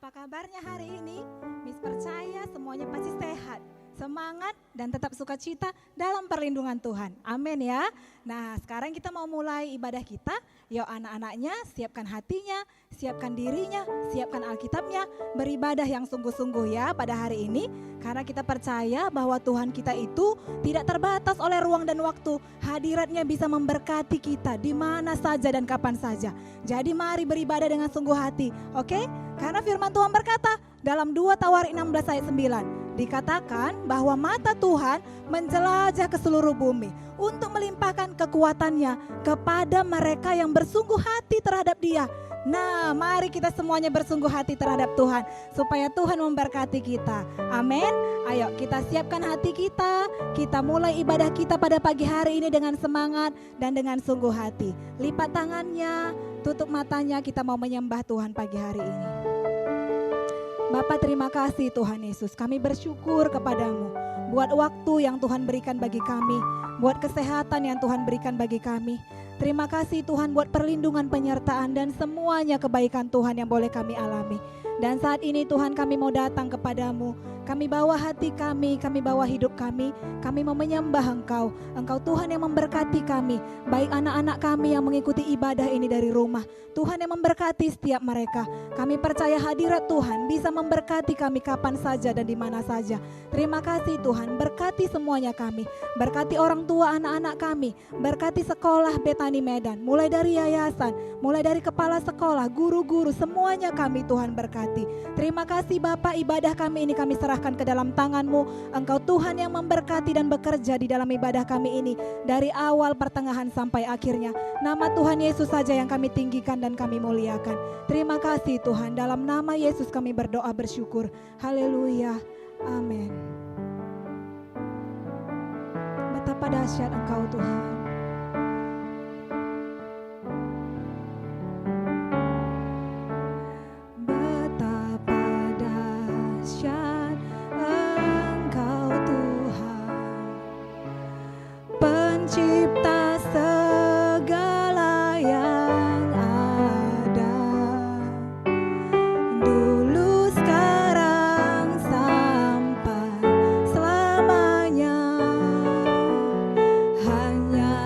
Apa kabarnya hari ini? Miss percaya semuanya pasti sehat, semangat dan tetap sukacita dalam perlindungan Tuhan. Amin ya. Nah, sekarang kita mau mulai ibadah kita. Yuk anak-anaknya siapkan hatinya, siapkan dirinya, siapkan Alkitabnya, beribadah yang sungguh-sungguh ya pada hari ini. Karena kita percaya bahwa Tuhan kita itu tidak terbatas oleh ruang dan waktu. Hadiratnya bisa memberkati kita di mana saja dan kapan saja. Jadi mari beribadah dengan sungguh hati, oke? Karena firman Tuhan berkata dalam 2 Tawarikh 16 ayat 9, dikatakan bahwa mata Tuhan menjelajah ke seluruh bumi untuk melimpahkan kekuatannya kepada mereka yang bersungguh hati terhadap Dia. Nah, mari kita semuanya bersungguh hati terhadap Tuhan supaya Tuhan memberkati kita. Amin. Ayo kita siapkan hati kita mulai ibadah kita pada pagi hari ini dengan semangat dan dengan sungguh hati. Lipat tangannya, tutup matanya, kita mau menyembah Tuhan pagi hari ini. Bapa, terima kasih Tuhan Yesus, kami bersyukur kepadamu buat waktu yang Tuhan berikan bagi kami, buat kesehatan yang Tuhan berikan bagi kami. Terima kasih Tuhan buat perlindungan, penyertaan dan semuanya kebaikan Tuhan yang boleh kami alami. Dan saat ini Tuhan kami mau datang kepadamu, kami bawa hati kami bawa hidup kami mau menyembah Engkau. Engkau Tuhan yang memberkati kami, baik anak-anak kami yang mengikuti ibadah ini dari rumah. Tuhan yang memberkati setiap mereka. Kami percaya hadirat Tuhan bisa memberkati kami kapan saja dan di mana saja. Terima kasih Tuhan, berkati semuanya kami. Berkati orang tua anak-anak kami, berkati sekolah Betani Medan, mulai dari yayasan, mulai dari kepala sekolah, guru-guru, semuanya kami Tuhan berkati. Terima kasih Bapak, ibadah kami ini kami serahkan ke dalam tangan-Mu. Engkau Tuhan yang memberkati dan bekerja di dalam ibadah kami ini dari awal, pertengahan sampai akhirnya. Nama Tuhan Yesus saja yang kami tinggikan dan kami muliakan. Terima kasih Tuhan, dalam nama Yesus kami berdoa bersyukur. Haleluya. Amin. Betapa dahsyat Engkau Tuhan. Pencipta segala yang ada, dulu, sekarang, sampai selamanya. Hanya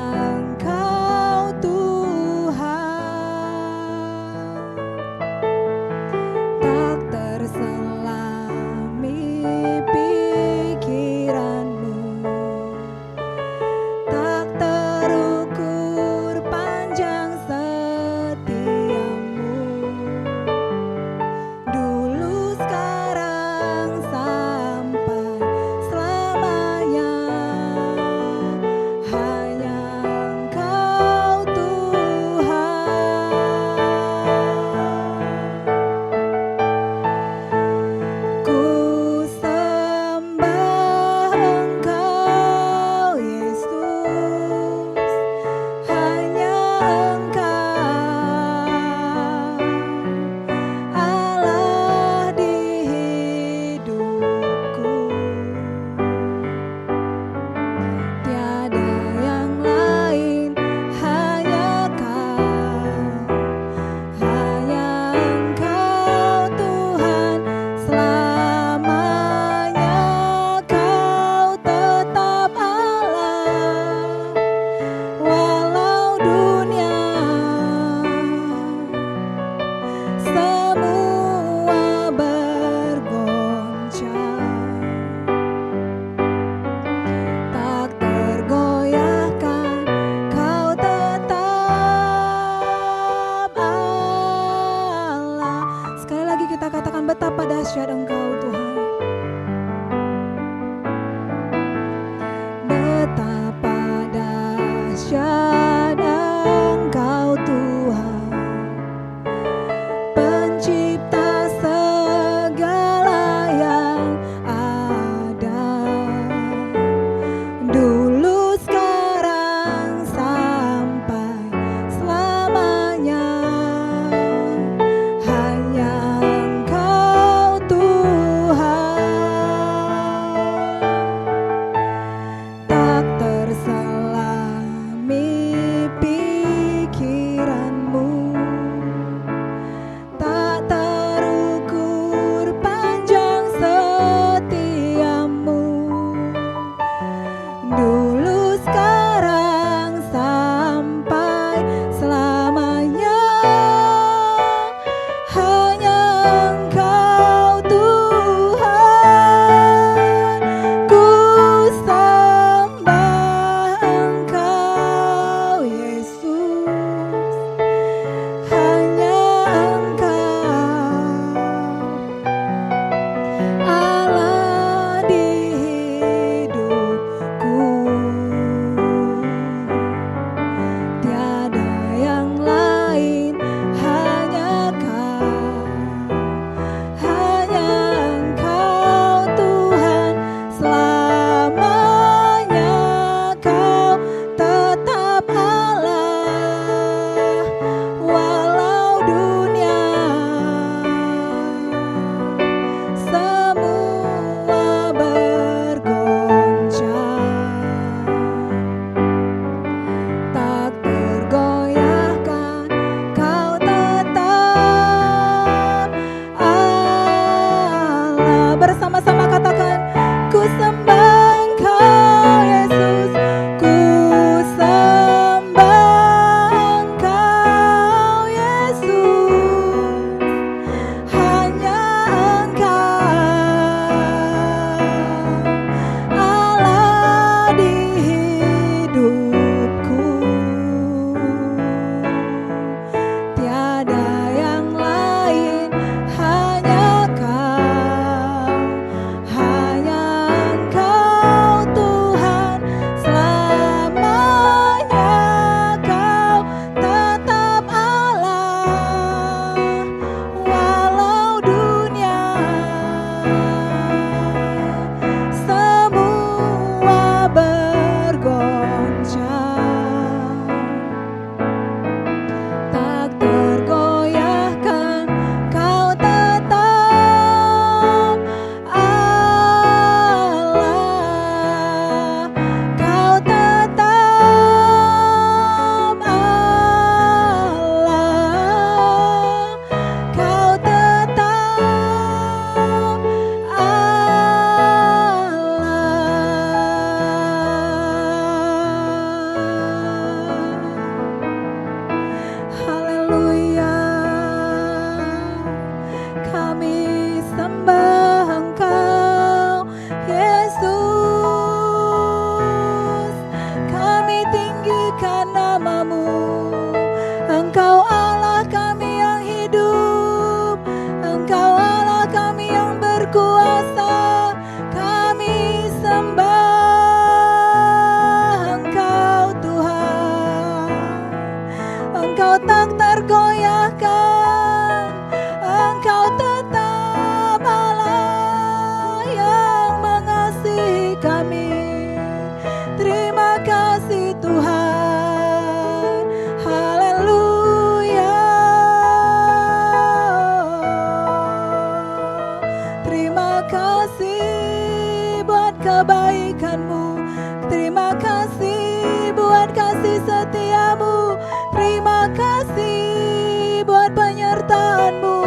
memuliakan-Mu. Terima kasih buat kasih setiamu. Terima kasih buat penyertaan-Mu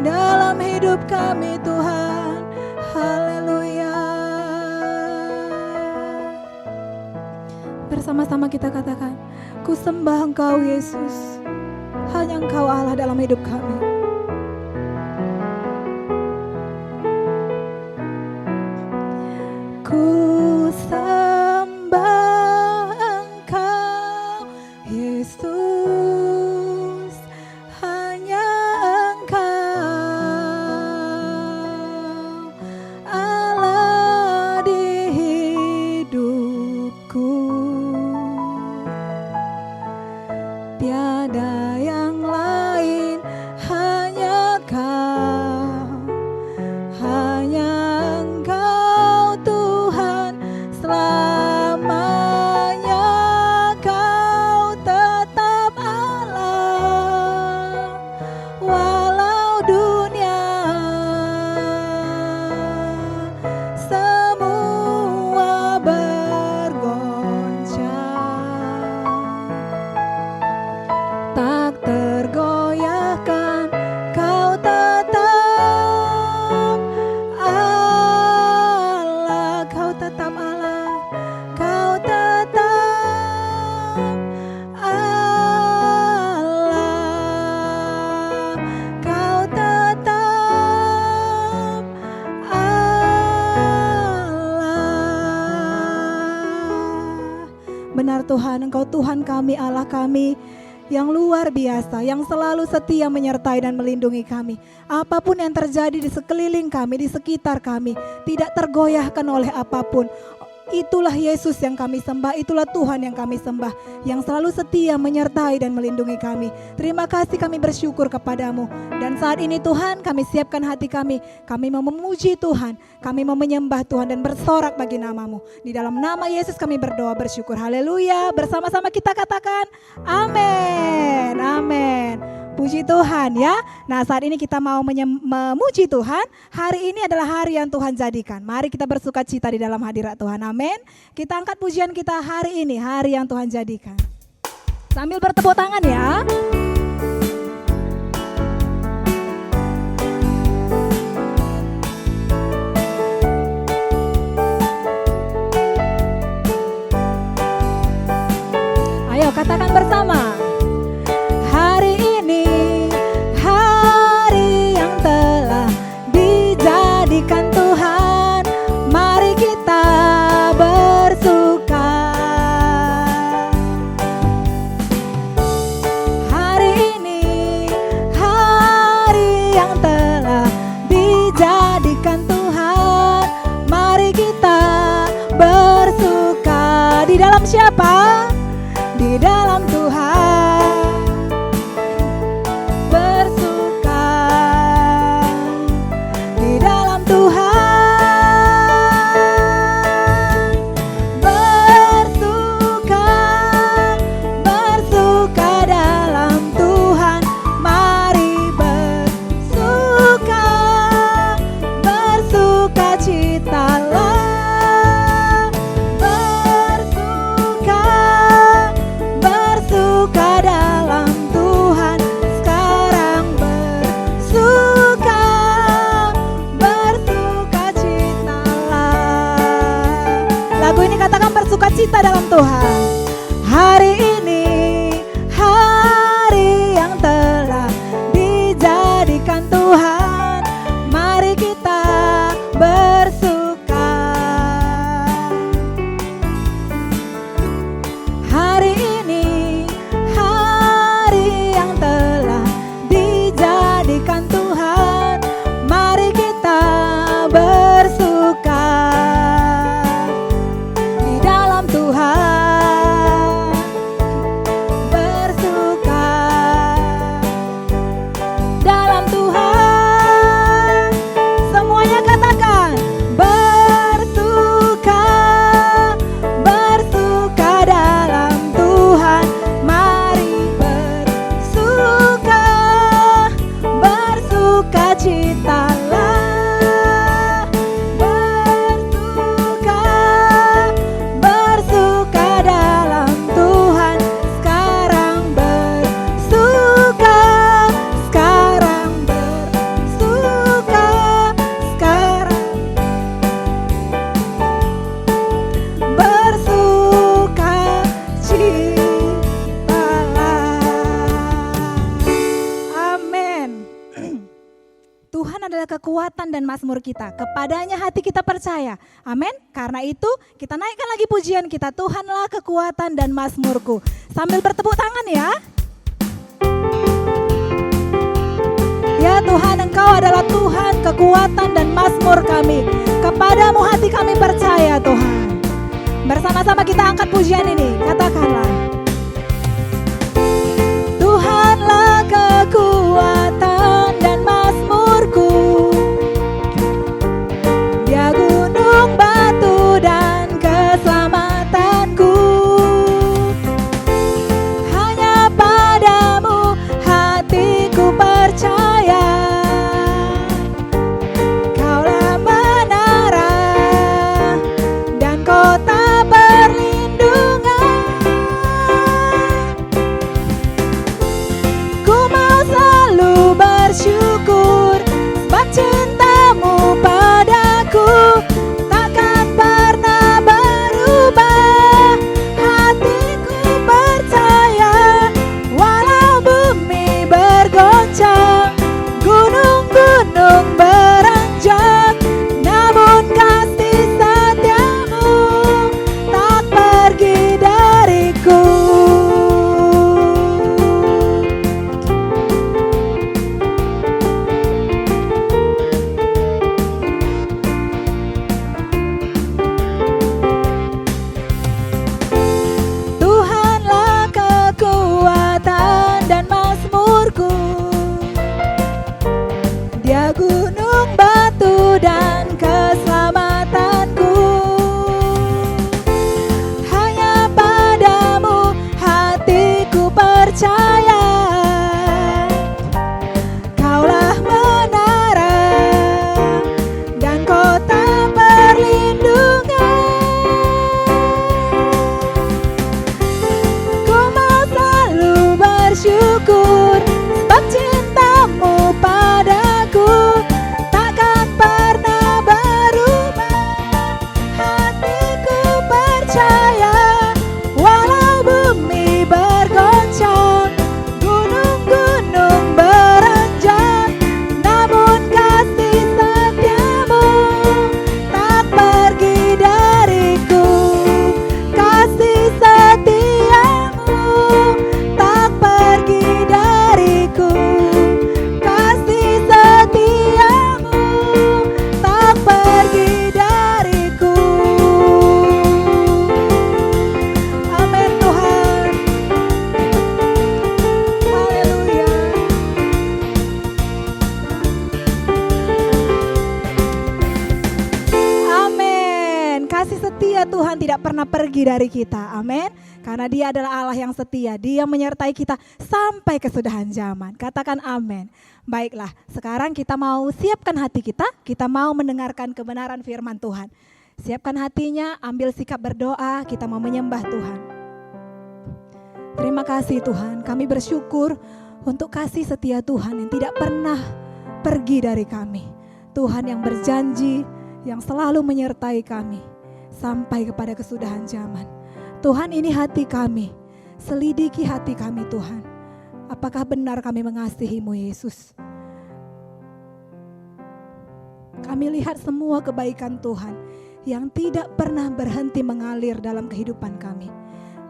dalam hidup kami Tuhan. Haleluya. Bersama-sama kita katakan, ku sembah Engkau Yesus. Hanya Engkau Allah dalam hidup kami. Ku sembah Engkau Yesus, hanya Engkau Allah di hidupku. Tiada yang lain, hanya Kau, hanya Engkau Tuhan, selamanya Kau tetap Allah. Walau dunia semua bergoncang, tak tergoyahkan, Kau tetap Allah. Kau tetap Allah. Kau tetap Allah. Kau tetap Allah. Benar Tuhan, Engkau Tuhan kami, Allah kami yang luar biasa, yang selalu setia menyertai dan melindungi kami. Apapun yang terjadi di sekeliling kami, di sekitar kami, tidak tergoyahkan oleh apapun. Itulah Yesus yang kami sembah, itulah Tuhan yang kami sembah, yang selalu setia menyertai dan melindungi kami. Terima kasih, kami bersyukur kepadamu. Dan saat ini Tuhan, kami siapkan hati kami mau memuji Tuhan, kami mau menyembah Tuhan dan bersorak bagi namamu. Di dalam nama Yesus kami berdoa bersyukur, haleluya. Bersama-sama kita katakan amin, amin. Puji Tuhan ya. Nah saat ini kita mau memuji Tuhan. Hari ini adalah hari yang Tuhan jadikan. Mari kita bersuka cita di dalam hadirat Tuhan. Amin. Kita angkat pujian kita hari ini, hari yang Tuhan jadikan. Sambil bertepuk tangan ya. Ayo katakan bersama. Hari ini hari yang telah dijadikan Tuhan, mari kita bersuka. Hari ini hari yang telah dijadikan Tuhan, mari kita bersuka. Di dalam siapa? Di dalam Tuhan. Bersuka di dalam Tuhan. Bersuka, bersuka dalam Tuhan. Mari bersuka, bersuka citalah. Bersuka dalam Tuhan, sekarang bersuka, bersuka citalah. Lagu ini katakan bersuka cita dalam Tuhan. Hari ini hari yang telah dijadikan Tuhan, mari kita bersuka. Hari ini hari yang telah dijadikan Tuhan, mari kita bersuka di dalam Tuhan. adalah kekuatan dan mazmur kita. Kepadanya hati kita percaya. Amin. Karena itu kita naikkan lagi pujian kita. Tuhanlah kekuatan dan mazmurku. Sambil bertepuk tangan ya. Ya Tuhan, Engkau adalah Tuhan, kekuatan dan mazmur kami. Kepadamu hati kami percaya Tuhan. Bersama-sama kita angkat pujian ini. Katakanlah. Tuhanlah kekuatan dan mazmurku. Dia gunung batu dan keselamatanku. Hanya padamu hatiku percaya. Kaulah menara dan kota perlindungan. Ku mau selalu bersyukur sebab cintamu padaku takkan pernah berubah. Hatiku percaya walau bumi bergoncang, gunung-gunung beranjak, namun kasih setiamu tak pergi dariku. Tuhanlah kekuatan dan mazmurku. Dia gunung batu dan keselamatanku. Hanya padamu hatiku percaya. Kaulah menara dan kota perlindungan. Ku mau selalu bersyukur sebab cintamu padaku takkan pernah berubah. Hatiku percaya walau bumi bergoncang, gunung-gunung beranjak, namun kasih setiamu tak pergi dariku. Kasih setiamu tak pergi dariku. Kasih setiamu tak pergi dariku. Amin Tuhan. Haleluya. Amin. Kasih setia Tuhan tidak pernah pergi dari kita. Amin. Karena Dia adalah Allah yang setia. Dia menyertai kita sampai kesudahan zaman. Katakan amin. Baiklah, sekarang kita mau siapkan hati kita. Kita mau mendengarkan kebenaran firman Tuhan. Siapkan hatinya, ambil sikap berdoa. Kita mau menyembah Tuhan. Terima kasih Tuhan. Kami bersyukur untuk kasih setia Tuhan yang tidak pernah pergi dari kami. Tuhan yang berjanji, yang selalu menyertai kami sampai kepada kesudahan zaman. Tuhan, ini hati kami. Selidiki hati kami Tuhan. Apakah benar kami mengasihi-Mu Yesus? Kami lihat semua kebaikan Tuhan yang tidak pernah berhenti mengalir dalam kehidupan kami.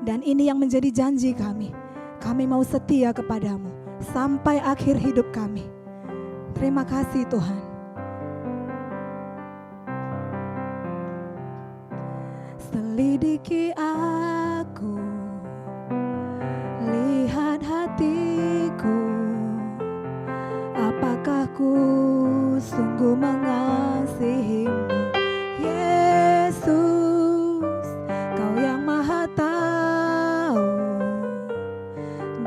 Dan ini yang menjadi janji kami. Kami mau setia kepadamu sampai akhir hidup kami. Terima kasih Tuhan. Selidiki aku, lihat hatiku, apakah ku sungguh mengasihi-Mu Yesus. Kau yang maha tahu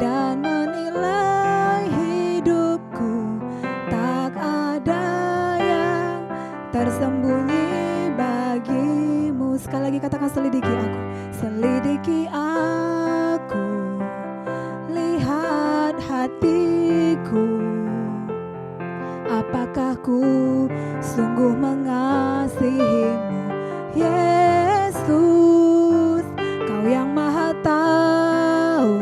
dan menilai hidupku, tak ada yang tersembunyi bagi-Mu. Sekali lagi katakan, selidiki aku. Selidiki aku, lihat hatiku, apakah ku sungguh mengasihi-Mu Yesus. Kau yang maha tahu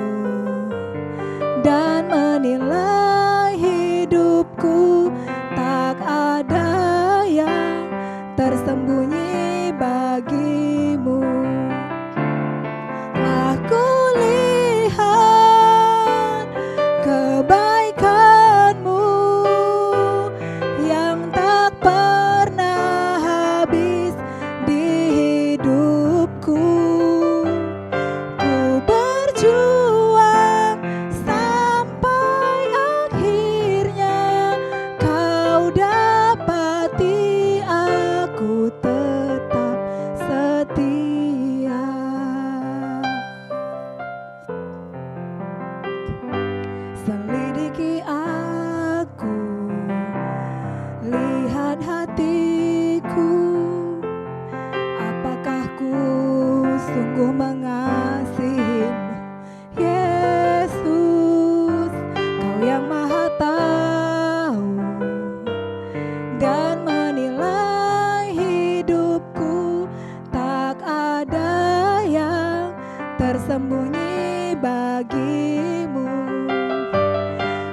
dan menilai hidupku, tak ada tersembunyi bagimu. Aku lihat kebaikan-Mu yang tak pernah habis di hidupku. Ku berjuang sampai akhirnya Kau dapati aku tetap setia. Selidiki aku, lihat hatiku, apakah ku sungguh mengasihimu, Yesus. Kau yang Maha tahu dan menilai hidupku, tak ada yang tersembunyi bagimu.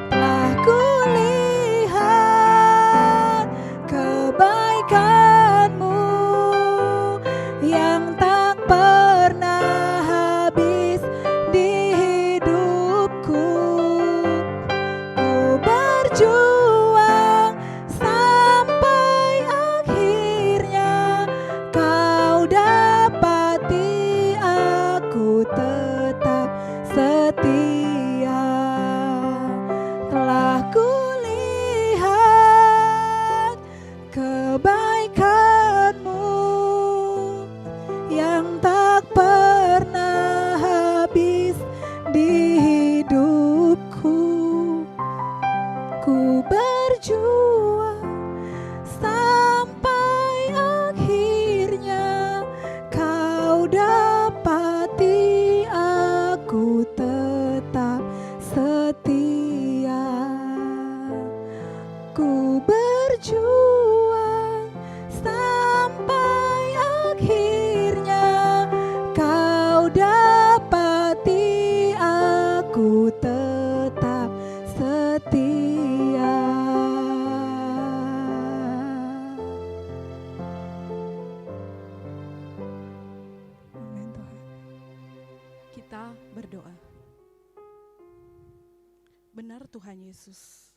Telah kulihat kebaikan-Mu yang tak pernah habis di hidupku. Ku berjuang sampai akhirnya Kau dapati aku tetap setia. Telah kulihat kebaikan-Mu yang tak pernah habis di hidupku. Ku berjuang sampai akhirnya Kau dapati aku tetap setia. Ku berjuang sampai akhirnya Kau dapati aku tetap setia. Amin Tuhan. Kita berdoa. Benar Tuhan Yesus,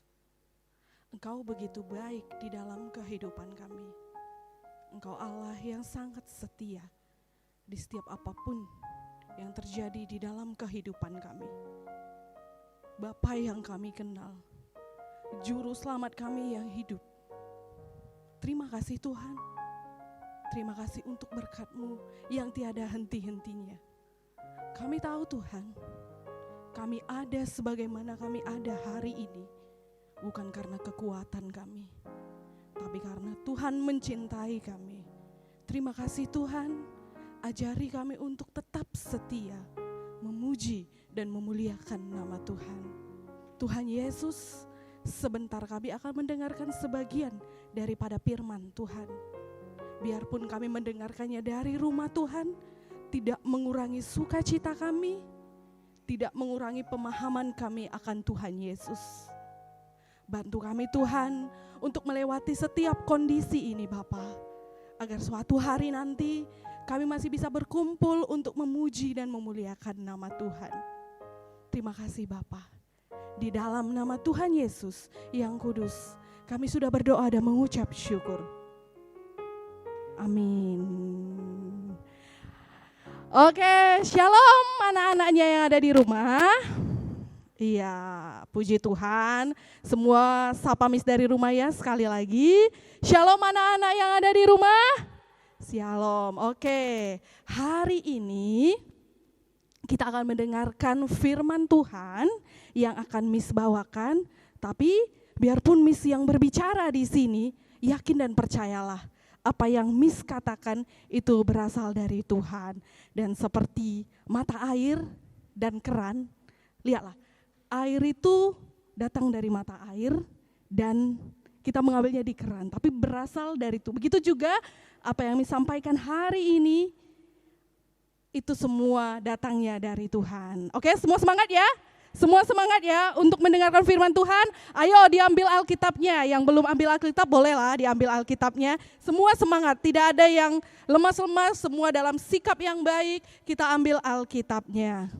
Engkau begitu baik di dalam kehidupan kami. Engkau Allah yang sangat setia di setiap apapun yang terjadi di dalam kehidupan kami. Bapa yang kami kenal, Juru Selamat kami yang hidup. Terima kasih Tuhan. Terima kasih untuk berkat-Mu yang tiada henti-hentinya. Kami tahu Tuhan, kami ada sebagaimana kami ada hari ini, bukan karena kekuatan kami, tapi karena Tuhan mencintai kami. Terima kasih Tuhan, ajari kami untuk tetap setia, memuji dan memuliakan nama Tuhan. Tuhan Yesus, sebentar kami akan mendengarkan sebagian daripada firman Tuhan. Biarpun kami mendengarkannya dari rumah Tuhan, tidak mengurangi sukacita kami, tidak mengurangi pemahaman kami akan Tuhan Yesus. Bantu kami Tuhan untuk melewati setiap kondisi ini Bapa, agar suatu hari nanti kami masih bisa berkumpul untuk memuji dan memuliakan nama Tuhan. Terima kasih Bapa. Di dalam nama Tuhan Yesus yang kudus, kami sudah berdoa dan mengucap syukur. Amin. Oke, shalom anak-anaknya yang ada di rumah. Iya, puji Tuhan. Semua sapa Miss dari rumah ya sekali lagi. Shalom anak-anak yang ada di rumah. Shalom. Oke, hari ini kita akan mendengarkan firman Tuhan yang akan Miss bawakan. Tapi biarpun Miss yang berbicara di sini, yakin dan percayalah, apa yang Miss katakan itu berasal dari Tuhan. Dan seperti mata air dan keran, lihatlah, air itu datang dari mata air dan kita mengambilnya di keran, tapi berasal dari itu. Begitu juga apa yang Miss sampaikan hari ini, itu semua datangnya dari Tuhan. Oke, semua semangat ya. Semua semangat ya untuk mendengarkan firman Tuhan. Ayo diambil Alkitabnya. Yang belum ambil Alkitab bolehlah diambil Alkitabnya. Semua semangat, tidak ada yang lemas-lemas, semua dalam sikap yang baik. Kita ambil Alkitabnya.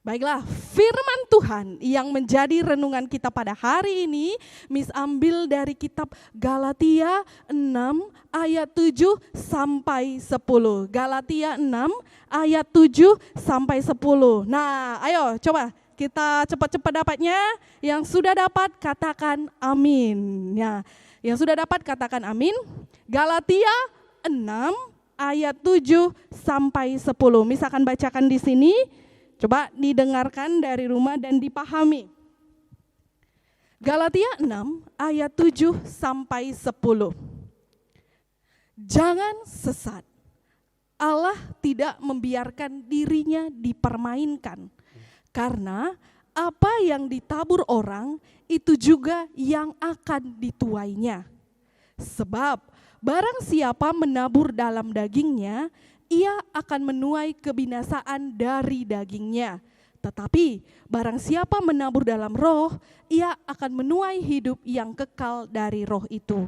Baiklah, firman Tuhan yang menjadi renungan kita pada hari ini, Miss ambil dari kitab Galatia 6 ayat 7 sampai 10. Galatia 6 ayat 7 sampai 10. Nah, ayo coba kita cepat-cepat dapatnya. Yang sudah dapat katakan amin. Ya, yang sudah dapat katakan amin. Galatia 6 ayat 7 sampai 10. Miss akan bacakan di sini. Coba didengarkan dari rumah dan dipahami. Galatia 6 ayat 7 sampai 10. Jangan sesat. Allah tidak membiarkan dirinya dipermainkan. Karena apa yang ditabur orang itu juga yang akan dituainya. Sebab barang siapa menabur dalam dagingnya, ia akan menuai kebinasaan dari dagingnya. Tetapi barang siapa menabur dalam roh, ia akan menuai hidup yang kekal dari roh itu.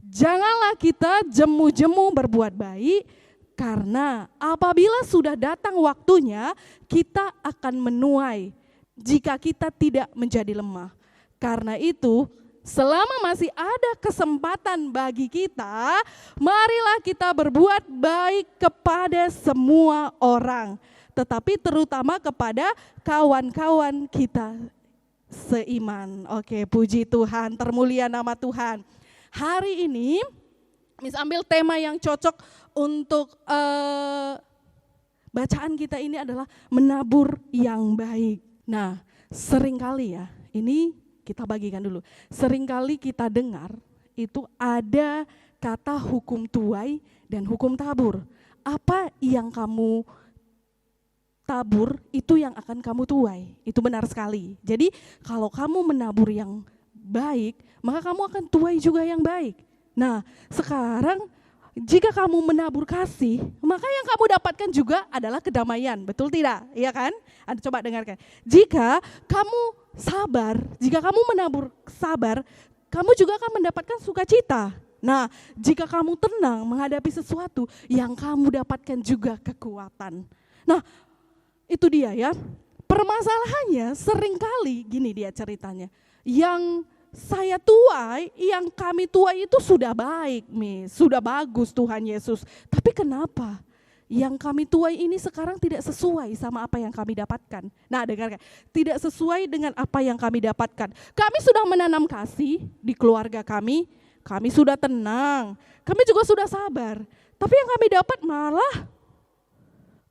Janganlah kita jemu-jemu berbuat baik, karena apabila sudah datang waktunya, kita akan menuai jika kita tidak menjadi lemah. Karena itu, selama masih ada kesempatan bagi kita, marilah kita berbuat baik kepada semua orang, tetapi terutama kepada kawan-kawan kita seiman. Oke, puji Tuhan, termulia nama Tuhan. Hari ini, Miss ambil tema yang cocok untuk bacaan kita ini adalah menabur yang baik. Nah, seringkali ya, ini kita bagikan dulu. Seringkali kita dengar itu ada kata hukum tuai dan hukum tabur. Apa yang kamu tabur itu yang akan kamu tuai. Itu benar sekali. Jadi kalau kamu menabur yang baik, maka kamu akan tuai juga yang baik. Nah, sekarang jika kamu menabur kasih, maka yang kamu dapatkan juga adalah kedamaian. Betul tidak? Iya kan? Coba dengarkan. Jika kamu sabar, jika kamu menabur sabar, kamu juga akan mendapatkan sukacita. Nah, jika kamu tenang menghadapi sesuatu, yang kamu dapatkan juga kekuatan. Nah, itu dia ya. Permasalahannya seringkali gini dia ceritanya. Yang saya tuai, yang kami tuai itu sudah baik, sudah bagus Tuhan Yesus. Tapi kenapa yang kami tuai ini sekarang tidak sesuai sama apa yang kami dapatkan? Nah, dengarkan, tidak sesuai dengan apa yang kami dapatkan. Kami sudah menanam kasih di keluarga kami sudah tenang, kami juga sudah sabar. Tapi yang kami dapat malah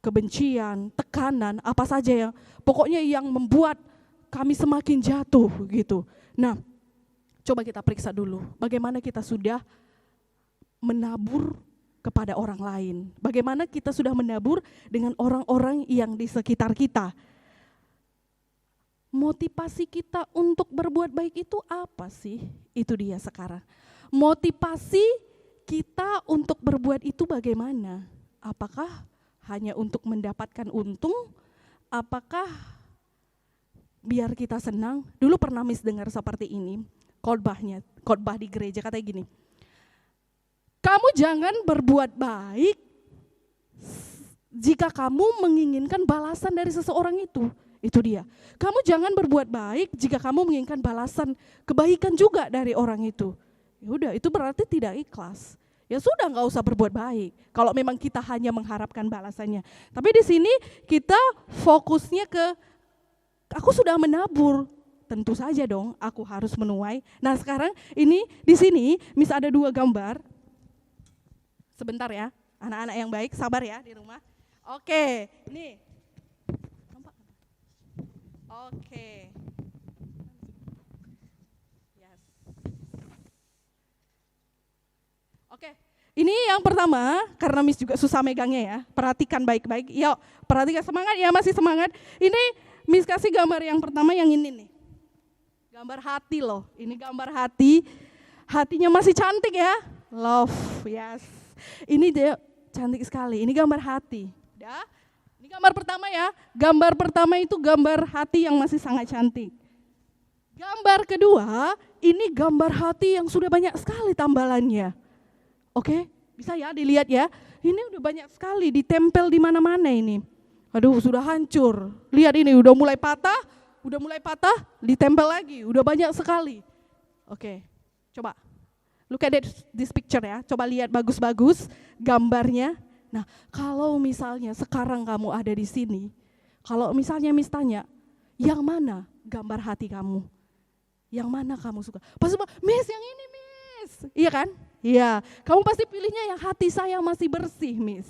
kebencian, tekanan, apa saja yang pokoknya yang membuat kami semakin jatuh gitu. Nah, coba kita periksa dulu bagaimana kita sudah menabur kepada orang lain. Bagaimana kita sudah menabur dengan orang-orang yang di sekitar kita. Motivasi kita untuk berbuat baik itu apa sih? Itu dia sekarang. Motivasi kita untuk berbuat itu bagaimana? Apakah hanya untuk mendapatkan untung? Apakah biar kita senang? Dulu pernah Miss dengar seperti ini. Khotbah di gereja katanya gini, kamu jangan berbuat baik jika kamu menginginkan balasan dari seseorang itu dia. Kamu jangan berbuat baik jika kamu menginginkan balasan kebaikan juga dari orang itu. Ya udah, itu berarti tidak ikhlas. Ya sudah, nggak usah berbuat baik kalau memang kita hanya mengharapkan balasannya. Tapi di sini kita fokusnya ke aku sudah menabur. Tentu saja dong aku harus menuai. Nah, sekarang ini di sini Miss ada 2 gambar. Sebentar ya, anak-anak yang baik, sabar ya di rumah. Oke, ini. Oke. Yes. Oke, ini yang pertama, karena Miss juga susah megangnya ya. Perhatikan baik-baik. Yuk, perhatikan, semangat ya, masih semangat. Ini Miss kasih gambar yang pertama yang ini nih. Gambar hati loh, ini gambar hati. Hatinya masih cantik ya. Love, yes. Ini dia cantik sekali, ini gambar hati. Udah, ini gambar pertama ya. Gambar pertama itu gambar hati yang masih sangat cantik. Gambar kedua, ini gambar hati yang sudah banyak sekali tambalannya. Oke, bisa ya dilihat ya. Ini udah banyak sekali ditempel di mana-mana ini. Aduh, sudah hancur. Lihat ini udah mulai patah, ditempel lagi. Udah banyak sekali. Oke, coba. Look at this picture ya. Coba lihat bagus-bagus gambarnya. Nah, kalau misalnya sekarang kamu ada di sini, kalau misalnya Miss tanya, yang mana gambar hati kamu? Yang mana kamu suka? Pasti Miss yang ini Miss. Iya kan? Iya. Kamu pasti pilihnya yang hati saya masih bersih Miss.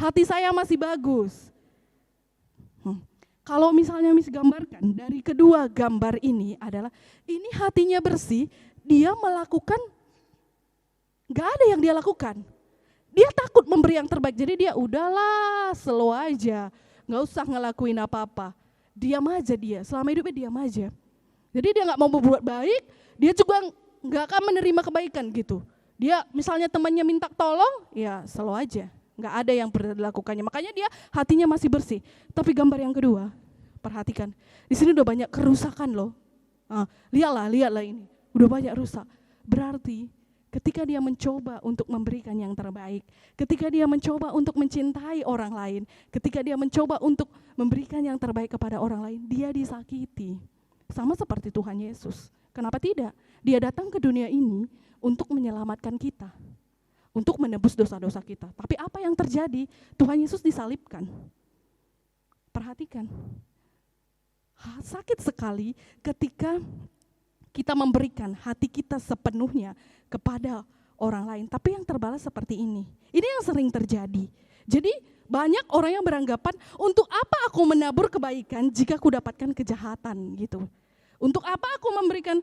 Hati saya masih bagus. Kalau misalnya Miss gambarkan dari kedua gambar ini adalah ini hatinya bersih, dia melakukan, gak ada yang dia lakukan. Dia takut memberi yang terbaik, jadi dia udahlah slow aja, gak usah ngelakuin apa-apa. Diam aja dia, selama hidupnya diam aja. Jadi dia gak mau berbuat baik, dia juga gak akan menerima kebaikan gitu. Dia misalnya temannya minta tolong, ya slow aja. Gak ada yang dilakukannya, makanya dia hatinya masih bersih. Tapi gambar yang kedua, perhatikan, di sini udah banyak kerusakan loh. Lihatlah ini, udah banyak rusak. Berarti ketika dia mencoba untuk memberikan yang terbaik, ketika dia mencoba untuk mencintai orang lain, ketika dia mencoba untuk memberikan yang terbaik kepada orang lain, dia disakiti. Sama seperti Tuhan Yesus. Kenapa tidak? Dia datang ke dunia ini untuk menyelamatkan kita, untuk menebus dosa-dosa kita. Tapi apa yang terjadi? Tuhan Yesus disalibkan. Perhatikan, sakit sekali ketika kita memberikan hati kita sepenuhnya kepada orang lain. Tapi yang terbalas seperti ini. Ini yang sering terjadi. Jadi banyak orang yang beranggapan, untuk apa aku menabur kebaikan jika aku dapatkan kejahatan gitu. Untuk apa aku memberikan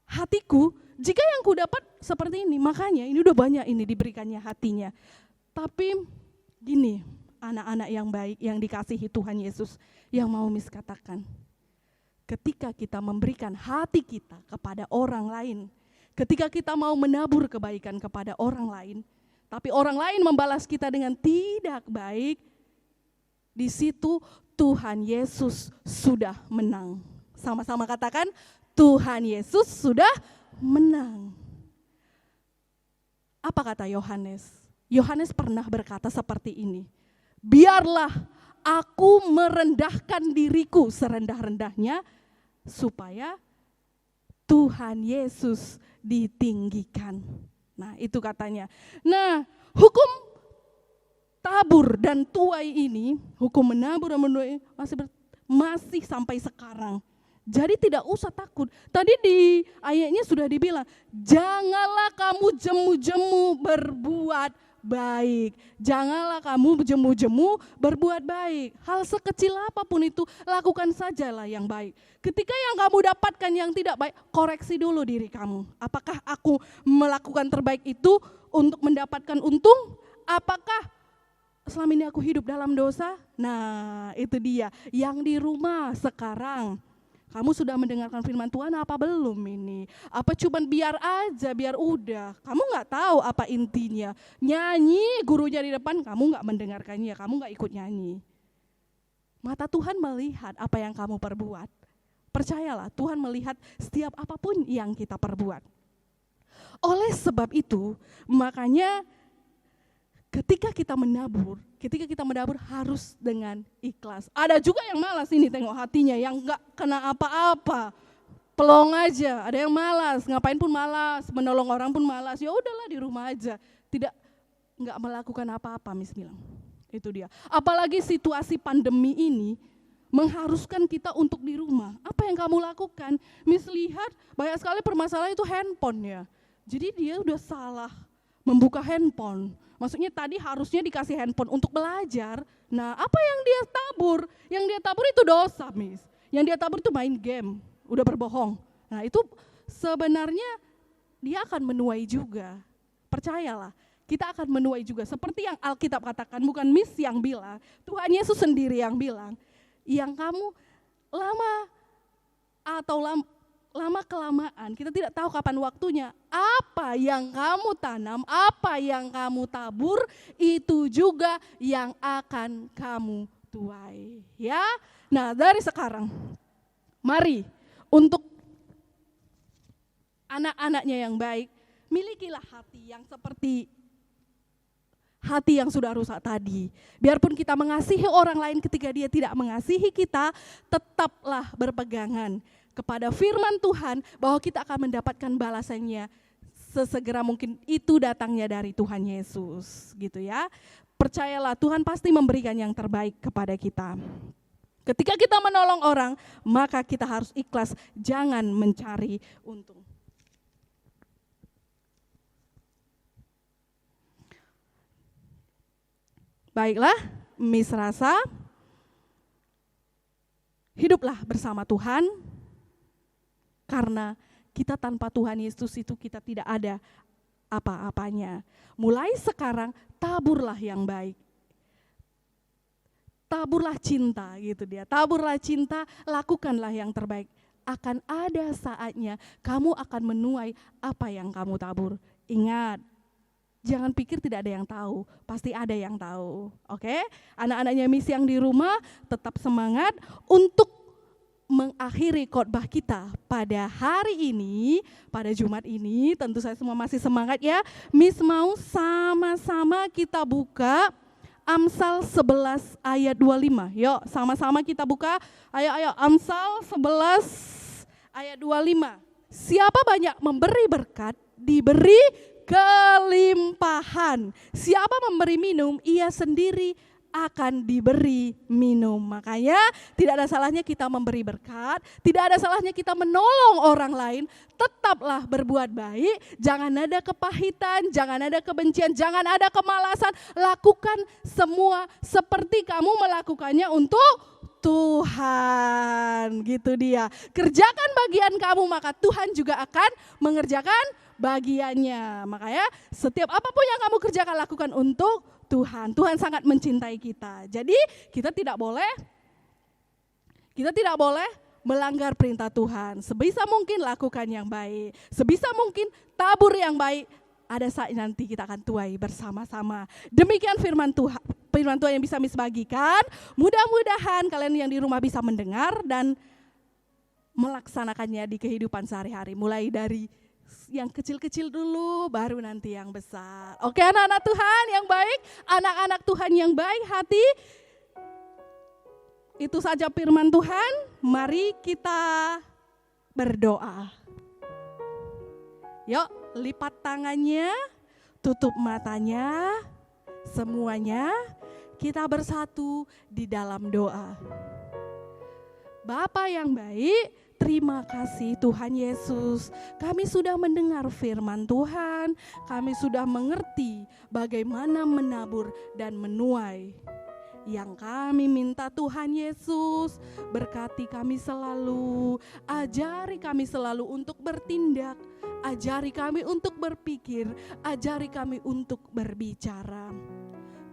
hatiku jika yang ku dapat seperti ini. Makanya ini udah banyak ini diberikannya hatinya. Tapi gini, anak-anak yang baik yang dikasihi Tuhan Yesus, yang mau Miss katakan, ketika kita memberikan hati kita kepada orang lain, ketika kita mau menabur kebaikan kepada orang lain, tapi orang lain membalas kita dengan tidak baik, di situ Tuhan Yesus sudah menang. Sama-sama katakan, Tuhan Yesus sudah menang. Apa kata Yohanes? Yohanes pernah berkata seperti ini, biarlah aku merendahkan diriku serendah-rendahnya, supaya Tuhan Yesus ditinggikan. Nah itu katanya. Nah hukum tabur dan tuai ini, hukum menabur dan menuai masih sampai sekarang. Jadi tidak usah takut. Tadi di ayatnya sudah dibilang, janganlah kamu jemu-jemu berbuat baik. Janganlah kamu jemu-jemu berbuat baik. Hal sekecil apapun itu, lakukan sajalah yang baik. Ketika yang kamu dapatkan yang tidak baik, koreksi dulu diri kamu. Apakah aku melakukan terbaik itu untuk mendapatkan untung? Apakah selama ini aku hidup dalam dosa? Nah itu dia, yang di rumah sekarang. Kamu sudah mendengarkan firman Tuhan apa belum ini? Apa cuman biar aja, biar udah? Kamu gak tahu apa intinya. Nyanyi gurunya di depan, kamu gak mendengarkannya, kamu gak ikut nyanyi. Mata Tuhan melihat apa yang kamu perbuat. Percayalah, Tuhan melihat setiap apapun yang kita perbuat. Oleh sebab itu, makanya ketika kita menabur harus dengan ikhlas. Ada juga yang malas ini tengok hatinya, yang gak kena apa-apa, pelong aja. Ada yang malas, ngapain pun malas, menolong orang pun malas. Ya udahlah di rumah aja, nggak melakukan apa-apa, Miss bilang. Itu dia. Apalagi situasi pandemi ini mengharuskan kita untuk di rumah. Apa yang kamu lakukan? Miss lihat banyak sekali permasalahan itu handphone ya. Jadi dia udah salah membuka handphone. Maksudnya tadi harusnya dikasih handphone untuk belajar. Nah apa yang dia tabur? Yang dia tabur itu dosa, Miss. Yang dia tabur itu main game, udah berbohong. Nah itu sebenarnya dia akan menuai juga. Percayalah, kita akan menuai juga. Seperti yang Alkitab katakan, bukan Miss yang bilang, Tuhan Yesus sendiri yang bilang, yang kamu lama atau lama-kelamaan kita tidak tahu kapan waktunya. Apa yang kamu tanam, apa yang kamu tabur, itu juga yang akan kamu tuai. Ya, nah dari sekarang, mari untuk anak-anaknya yang baik, milikilah hati yang seperti hati yang sudah rusak tadi. Biarpun kita mengasihi orang lain ketika dia tidak mengasihi kita, tetaplah berpegangan kepada firman Tuhan bahwa kita akan mendapatkan balasannya sesegera mungkin, itu datangnya dari Tuhan Yesus, gitu ya. Percayalah, Tuhan pasti memberikan yang terbaik kepada kita. Ketika kita menolong orang, maka kita harus ikhlas, jangan mencari untung. Baiklah, Miss Rasa, hiduplah bersama Tuhan, karena kita tanpa Tuhan Yesus itu kita tidak ada apa-apanya. Mulai sekarang taburlah yang baik. Taburlah cinta gitu dia. Taburlah cinta, lakukanlah yang terbaik. Akan ada saatnya kamu akan menuai apa yang kamu tabur. Ingat, jangan pikir tidak ada yang tahu, pasti ada yang tahu. Oke? Anak-anaknya Miss yang di rumah tetap semangat untuk mengakhiri khotbah kita pada hari ini, pada Jumat ini. Tentu saya semua masih semangat ya. Miss mau sama-sama kita buka Amsal 11 ayat 25. Yuk sama-sama kita buka. Ayo Amsal 11 ayat 25. Siapa banyak memberi berkat, diberi kelimpahan. Siapa memberi minum, ia sendiri akan diberi minum. Makanya tidak ada salahnya kita memberi berkat, tidak ada salahnya kita menolong orang lain. Tetaplah berbuat baik, jangan ada kepahitan, jangan ada kebencian, jangan ada kemalasan. Lakukan semua seperti kamu melakukannya untuk Tuhan, gitu dia. Kerjakan bagian kamu, maka Tuhan juga akan mengerjakan bagiannya. Makanya setiap apapun yang kamu kerjakan, lakukan untuk Tuhan. Tuhan sangat mencintai kita. Jadi kita tidak boleh melanggar perintah Tuhan. Sebisa mungkin lakukan yang baik. Sebisa mungkin tabur yang baik. Ada saat nanti kita akan tuai bersama-sama. Demikian firman Tuhan yang bisa Miss bagikan. Mudah-mudahan kalian yang di rumah bisa mendengar dan melaksanakannya di kehidupan sehari-hari. Mulai dari yang kecil-kecil dulu, baru nanti yang besar. Oke, anak-anak Tuhan yang baik, anak-anak Tuhan yang baik hati. Itu saja firman Tuhan. Mari kita berdoa. Yuk, lipat tangannya, tutup matanya, semuanya kita bersatu di dalam doa. Bapa yang baik, terima kasih Tuhan Yesus. Kami sudah mendengar firman Tuhan, kami sudah mengerti bagaimana menabur dan menuai. Yang kami minta Tuhan Yesus, berkati kami selalu, ajari kami selalu untuk bertindak, ajari kami untuk berpikir, ajari kami untuk berbicara.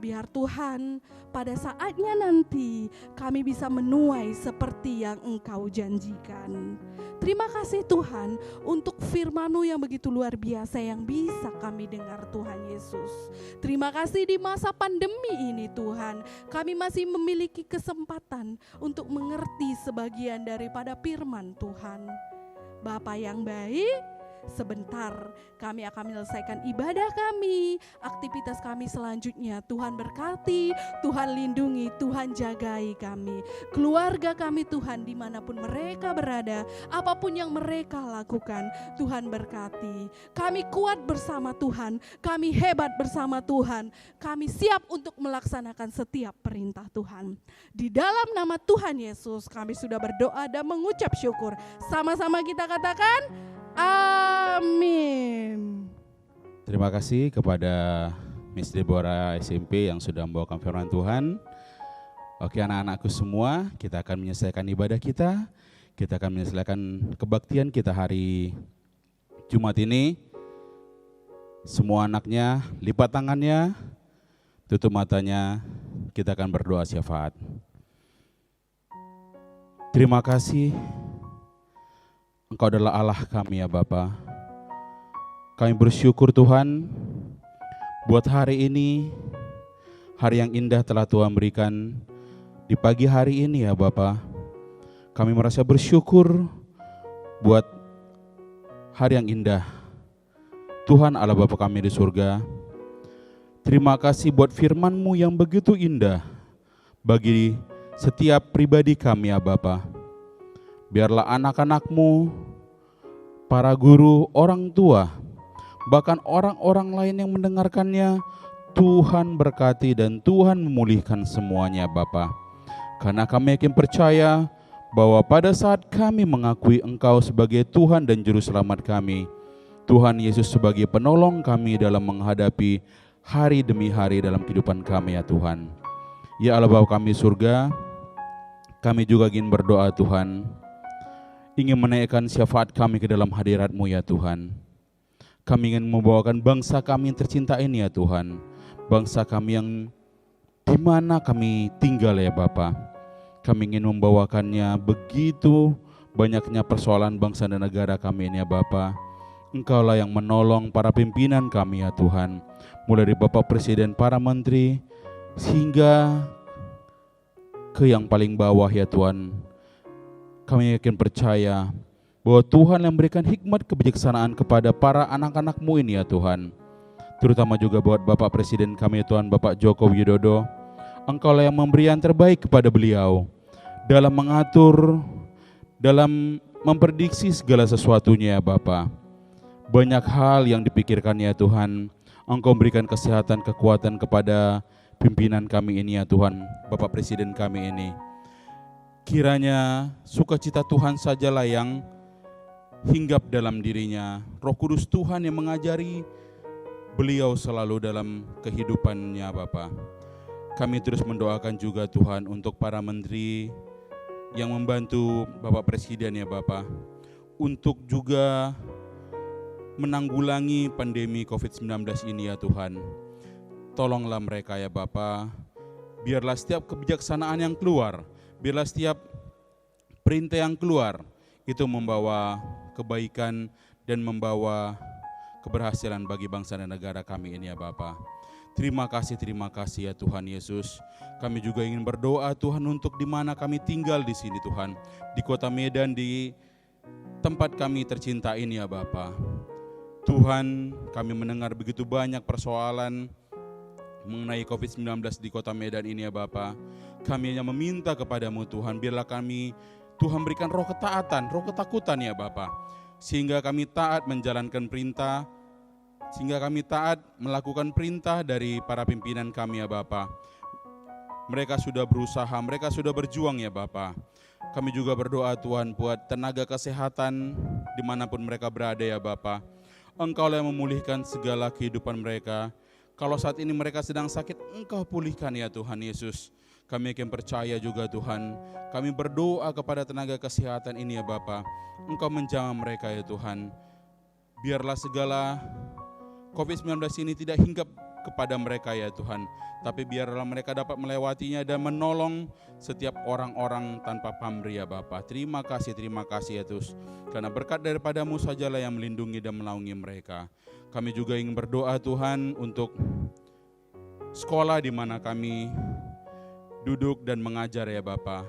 Biar Tuhan pada saatnya nanti kami bisa menuai seperti yang Engkau janjikan. Terima kasih Tuhan untuk firman-Mu yang begitu luar biasa yang bisa kami dengar Tuhan Yesus. Terima kasih di masa pandemi ini Tuhan, kami masih memiliki kesempatan untuk mengerti sebagian daripada firman Tuhan. Bapa yang baik, sebentar kami akan menyelesaikan ibadah kami, aktivitas kami selanjutnya. Tuhan berkati, Tuhan lindungi, Tuhan jagai kami, keluarga kami Tuhan dimanapun mereka berada, apapun yang mereka lakukan, Tuhan berkati. Kami kuat bersama Tuhan, kami hebat bersama Tuhan, kami siap untuk melaksanakan setiap perintah Tuhan. Di dalam nama Tuhan Yesus kami sudah berdoa dan mengucap syukur. Sama-sama kita katakan amin. Terima kasih kepada Miss Deborah SMP yang sudah membawakan firman Tuhan. Oke anak-anakku semua, kita akan menyelesaikan ibadah kita. Kita akan menyelesaikan kebaktian kita hari Jumat ini. Semua anaknya lipat tangannya, tutup matanya, kita akan berdoa syafaat. Terima kasih Engkau adalah Allah kami ya Bapa. Kami bersyukur Tuhan buat hari ini, hari yang indah telah Tuhan berikan di pagi hari ini ya Bapa. Kami merasa bersyukur buat hari yang indah. Tuhan Allah Bapa kami di surga, terima kasih buat firman-Mu yang begitu indah bagi setiap pribadi kami ya Bapa. Biarlah anak-anak-Mu, para guru, orang tua, bahkan orang-orang lain yang mendengarkannya, Tuhan berkati dan Tuhan memulihkan semuanya Bapa. Karena kami yakin percaya bahwa pada saat kami mengakui Engkau sebagai Tuhan dan Juru Selamat kami, Tuhan Yesus sebagai penolong kami dalam menghadapi hari demi hari dalam kehidupan kami ya Tuhan. Ya Allah Bapa kami surga, kami juga ingin berdoa Tuhan, ingin menaikkan syafaat kami ke dalam hadirat-Mu ya Tuhan. Kami ingin membawakan bangsa kami yang tercinta ini ya Tuhan, bangsa kami yang di mana kami tinggal ya Bapa. Kami ingin membawakannya, begitu banyaknya persoalan bangsa dan negara kami ini ya Bapa. Engkaulah yang menolong para pimpinan kami ya Tuhan, mulai dari Bapak Presiden, para menteri, sehingga ke yang paling bawah ya Tuhan. Kami yakin percaya bahwa Tuhan yang memberikan hikmat kebijaksanaan kepada para anak-anak-Mu ini ya Tuhan. Terutama juga buat Bapak Presiden kami ya Tuhan, Bapak Joko Widodo. Engkaulah yang memberi yang terbaik kepada beliau dalam mengatur, dalam memprediksi segala sesuatunya ya Bapa. Banyak hal yang dipikirkan ya Tuhan. Engkau berikan kesehatan, kekuatan kepada pimpinan kami ini ya Tuhan, Bapak Presiden kami ini. Kiranya sukacita Tuhan sajalah yang hinggap dalam dirinya. Roh Kudus Tuhan yang mengajari beliau selalu dalam kehidupannya Bapa. Kami terus mendoakan juga Tuhan untuk para menteri yang membantu Bapak Presiden ya Bapa, untuk juga menanggulangi pandemi COVID-19 ini ya Tuhan. Tolonglah mereka ya Bapa. Biarlah setiap kebijaksanaan yang keluar, biarlah setiap perintah yang keluar itu membawa kebaikan dan membawa keberhasilan bagi bangsa dan negara kami ini ya Bapa. Terima kasih ya Tuhan Yesus. Kami juga ingin berdoa Tuhan untuk di mana kami tinggal di sini Tuhan, di Kota Medan, di tempat kami tercinta ini ya Bapa. Tuhan, kami mendengar begitu banyak persoalan mengenai COVID-19 di Kota Medan ini ya Bapa. Kami hanya meminta kepadamu Tuhan, biarlah kami Tuhan berikan roh ketaatan, roh ketakutan ya Bapa, sehingga kami taat menjalankan perintah, sehingga kami taat melakukan perintah dari para pimpinan kami ya Bapa. Mereka sudah berusaha, mereka sudah berjuang ya Bapa. Kami juga berdoa Tuhan buat tenaga kesehatan dimanapun mereka berada ya Bapa. Engkau yang memulihkan segala kehidupan mereka. Kalau saat ini mereka sedang sakit, Engkau pulihkan ya Tuhan Yesus. Kami yakin percaya juga Tuhan. Kami berdoa kepada tenaga kesehatan ini ya Bapa. Engkau menjamah mereka ya Tuhan. Biarlah segala COVID-19 ini tidak hinggap kepada mereka ya Tuhan. Tapi biarlah mereka dapat melewatinya dan menolong setiap orang-orang tanpa pamrih ya Bapa. Terima kasih ya Tuhan. Karena berkat daripada-Mu sajalah yang melindungi dan menaungi mereka. Kami juga ingin berdoa Tuhan untuk sekolah di mana kami duduk dan mengajar ya Bapa.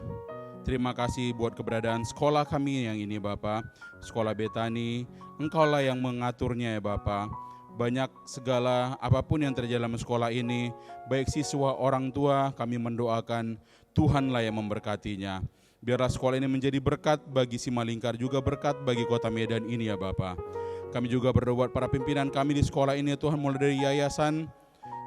Terima kasih buat keberadaan sekolah kami yang ini Bapa. Sekolah Betani, Engkaulah yang mengaturnya ya Bapa. Banyak segala apapun yang terjadi dalam sekolah ini, baik siswa, orang tua, kami mendoakan Tuhanlah yang memberkatinya. Biarlah sekolah ini menjadi berkat bagi Simalingkar, juga berkat bagi Kota Medan ini ya Bapa. Kami juga berdoa buat para pimpinan kami di sekolah ini ya Tuhan, mulai dari yayasan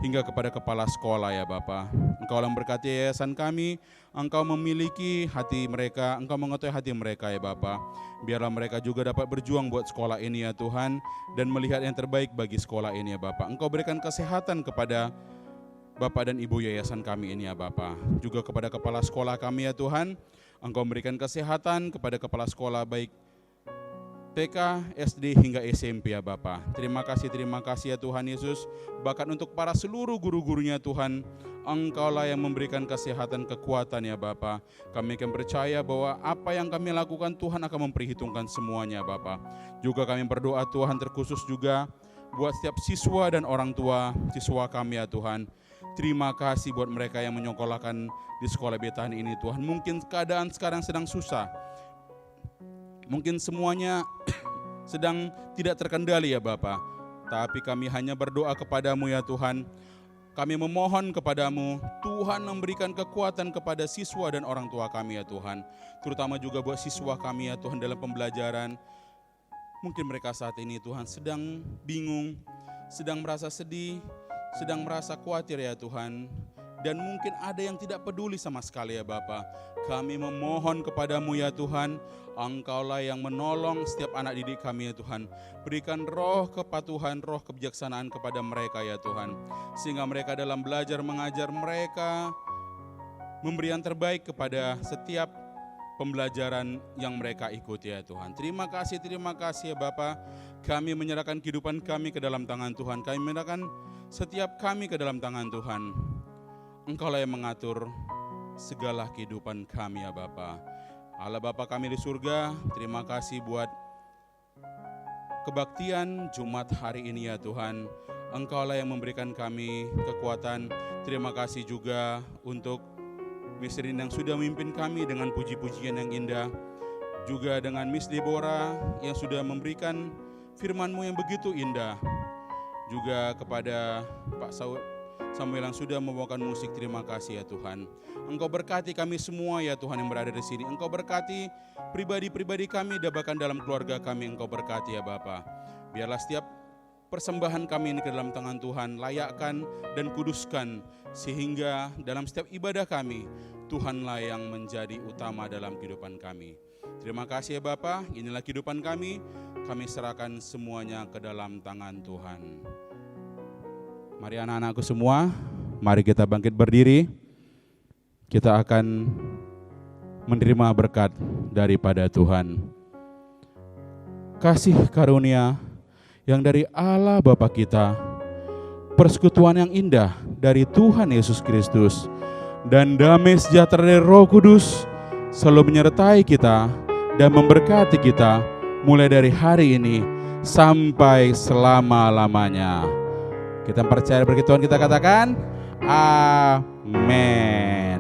hingga kepada kepala sekolah ya Bapa. Engkau yang berkati yayasan kami, Engkau memiliki hati mereka, Engkau mengetahui hati mereka ya Bapa. Biarlah mereka juga dapat berjuang buat sekolah ini ya Tuhan, dan melihat yang terbaik bagi sekolah ini ya Bapa. Engkau berikan kesehatan kepada Bapak dan Ibu yayasan kami ini ya Bapa. Juga kepada kepala sekolah kami ya Tuhan, Engkau memberikan kesehatan kepada kepala sekolah baik TK, SD hingga SMP ya Bapa. Terima kasih ya Tuhan Yesus. Bahkan untuk para seluruh guru-gurunya Tuhan, Engkaulah yang memberikan kesehatan, kekuatan ya Bapa. Kami akan percaya bahwa apa yang kami lakukan Tuhan akan memperhitungkan semuanya Bapa. Juga kami berdoa Tuhan terkhusus juga buat setiap siswa dan orang tua siswa kami ya Tuhan. Terima kasih buat mereka yang menyekolahkan di sekolah Betani ini Tuhan. Mungkin keadaan sekarang sedang susah. Mungkin semuanya sedang tidak terkendali ya Bapa. Tapi kami hanya berdoa kepadamu ya Tuhan. Kami memohon kepadamu, Tuhan memberikan kekuatan kepada siswa dan orang tua kami ya Tuhan. Terutama juga buat siswa kami ya Tuhan dalam pembelajaran. Mungkin mereka saat ini Tuhan sedang bingung, sedang merasa sedih, sedang merasa khawatir ya Tuhan. Dan mungkin ada yang tidak peduli sama sekali ya Bapa. Kami memohon kepadamu ya Tuhan, Engkaulah yang menolong setiap anak didik kami ya Tuhan. Berikan roh kepatuhan, roh kebijaksanaan kepada mereka ya Tuhan. Sehingga mereka dalam belajar mengajar mereka memberi yang terbaik kepada setiap pembelajaran yang mereka ikuti ya Tuhan. Terima kasih ya Bapa. Kami menyerahkan kehidupan kami ke dalam tangan Tuhan. Kami menyerahkan setiap kami ke dalam tangan Tuhan. Engkaulah yang mengatur segala kehidupan kami ya Bapa. Allah Bapa kami di surga, terima kasih buat kebaktian Jumat hari ini ya Tuhan. Engkaulah yang memberikan kami kekuatan. Terima kasih juga untuk Miss Rin yang sudah memimpin kami dengan puji-pujian yang indah. Juga dengan Miss Deborah yang sudah memberikan firman-Mu yang begitu indah. Juga kepada Pak Samuel yang sudah membawakan musik, terima kasih ya Tuhan. Engkau berkati kami semua ya Tuhan yang berada di sini. Engkau berkati pribadi-pribadi kami, bahkan dalam keluarga kami Engkau berkati ya Bapa. Biarlah setiap persembahan kami ini ke dalam tangan Tuhan, layakkan dan kuduskan. Sehingga dalam setiap ibadah kami, Tuhanlah yang menjadi utama dalam kehidupan kami. Terima kasih ya Bapa, inilah kehidupan kami serahkan semuanya ke dalam tangan Tuhan. Mari anak-anakku semua, mari kita bangkit berdiri. Kita akan menerima berkat daripada Tuhan. Kasih karunia yang dari Allah Bapa kita, persekutuan yang indah dari Tuhan Yesus Kristus, dan damai sejahtera dari Roh Kudus selalu menyertai kita dan memberkati kita mulai dari hari ini sampai selama-lamanya. Kita percaya berkat Tuhan, kita katakan amin.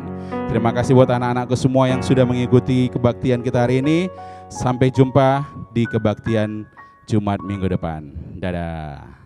Terima kasih buat anak-anakku semua yang sudah mengikuti kebaktian kita hari ini. Sampai jumpa di kebaktian Jumat minggu depan. Dadah.